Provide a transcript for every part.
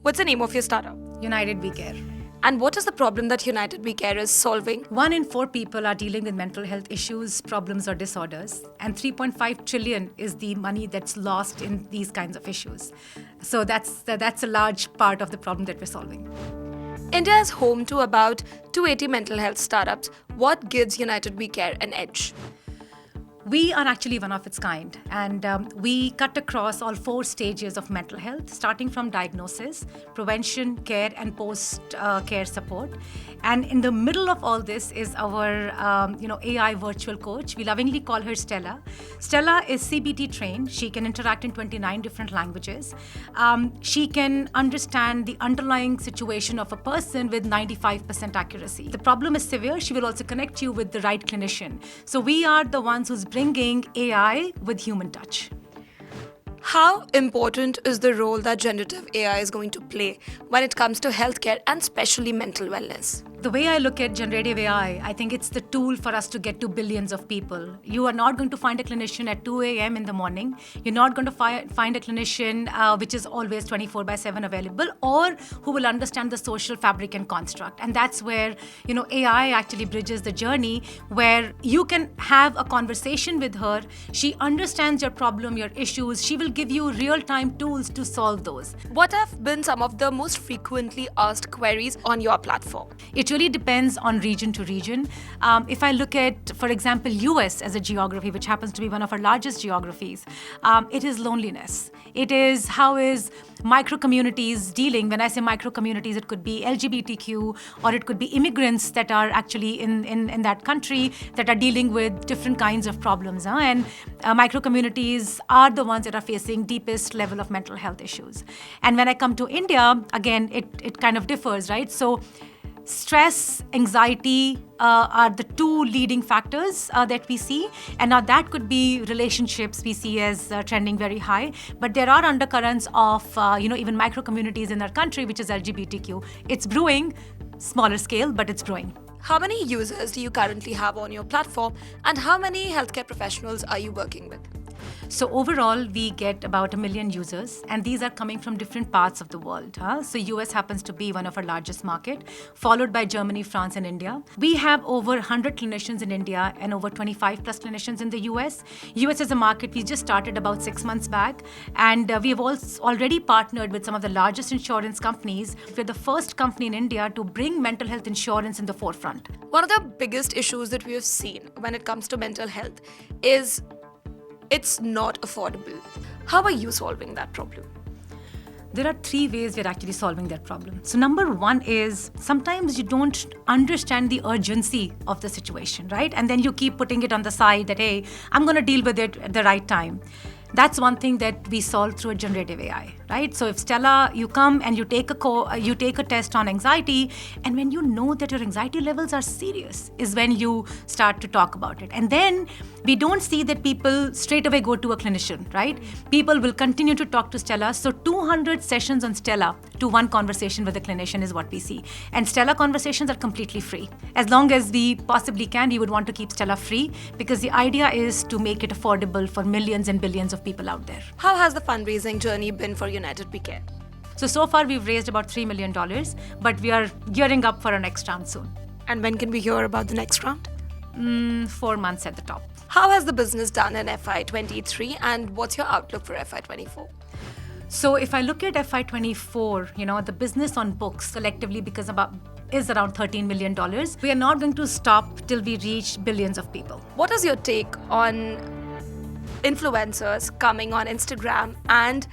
What's the name of your startup? United Care. And what is the problem that United Care is solving? 1 in 4 people are dealing with mental health issues, problems, or disorders. And 3.5 trillion is the money that's lost in these kinds of issues. So that's a large part of the problem that we're solving. India is home to about 280 mental health startups. What gives United Care an edge? We are actually one of its kind, and we cut across all 4 stages of mental health, starting from diagnosis, prevention, care, and post-care support. And in the middle of all this is our AI virtual coach. We lovingly call her Stella. Stella is CBT trained. She can interact in 29 different languages. She can understand the underlying situation of a person with 95% accuracy. The problem is severe. She will also connect you with the right clinician. So we are the ones who's bringing AI with human touch. How important is the role that generative AI is going to play when it comes to healthcare and especially mental wellness? The way I look at generative AI, I think it's the tool for us to get to billions of people. You are not going to find a clinician at 2 a.m. in the morning. You're not going to find a clinician which is always 24/7 available, or who will understand the social fabric and construct. And that's where AI actually bridges the journey, where you can have a conversation with her. She understands your problem, your issues. She will give you real-time tools to solve those. What have been some of the most frequently asked queries on your platform? It really depends on region to region. If I look at, for example, US as a geography, which happens to be one of our largest geographies, it is loneliness. It is how is micro communities dealing. When I say micro communities, it could be LGBTQ, or it could be immigrants that are actually in that country that are dealing with different kinds of problems. And micro communities are the ones that are facing deepest level of mental health issues. And when I come to India, again, it kind of differs, right? So stress, anxiety are the 2 leading factors that we see. And now that could be relationships we see as trending very high. But there are undercurrents of, even micro communities in our country, which is LGBTQ. It's brewing, smaller scale, but it's brewing. How many users do you currently have on your platform, and how many healthcare professionals are you working with? So overall, we get about 1 million users, and these are coming from different parts of the world. So US happens to be one of our largest market, followed by Germany, France, and India. We have over 100 clinicians in India and over 25 plus clinicians in the US. US is a market we just started about 6 months back, and we have already partnered with some of the largest insurance companies. We're the first company in India to bring mental health insurance in the forefront. One of the biggest issues that we have seen when it comes to mental health is it's not affordable. How are you solving that problem? There are 3 ways we're actually solving that problem. So number 1 is sometimes you don't understand the urgency of the situation, right? And then you keep putting it on the side that, hey, I'm going to deal with it at the right time. That's one thing that we solve through a generative AI, right? So if Stella, you come and you take a test on anxiety, and when you know that your anxiety levels are serious, is when you start to talk about it. And then we don't see that people straight away go to a clinician, right? People will continue to talk to Stella. So 200 sessions on Stella to 1 conversation with a clinician is what we see. And Stella conversations are completely free. As long as we possibly can, we would want to keep Stella free, because the idea is to make it affordable for millions and billions of people out there. How has the fundraising journey been for United Care? So far we've raised about $3 million, but we are gearing up for our next round soon. And when can we hear about the next round? 4 months at the top. How has the business done in FY23, and what's your outlook for FY24? So if I look at FY24, the business on books collectively is around $13 million. We are not going to stop till we reach billions of people. What is your take on influencers coming on Instagram and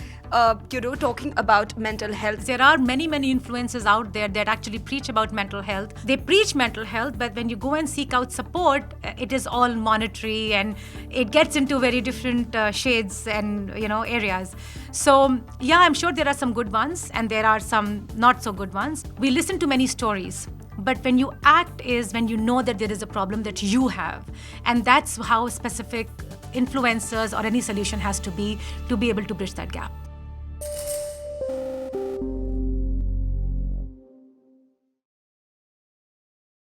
talking about mental health? There are many influencers out there that actually preach about mental health. They preach mental health, but when you go and seek out support, it is all monetary, and it gets into very different shades and areas. So yeah, I'm sure there are some good ones and there are some not so good ones. We listen to many stories, but when you act is when you know that there is a problem that you have, and that's how specific influencers or any solution has to be able to bridge that gap.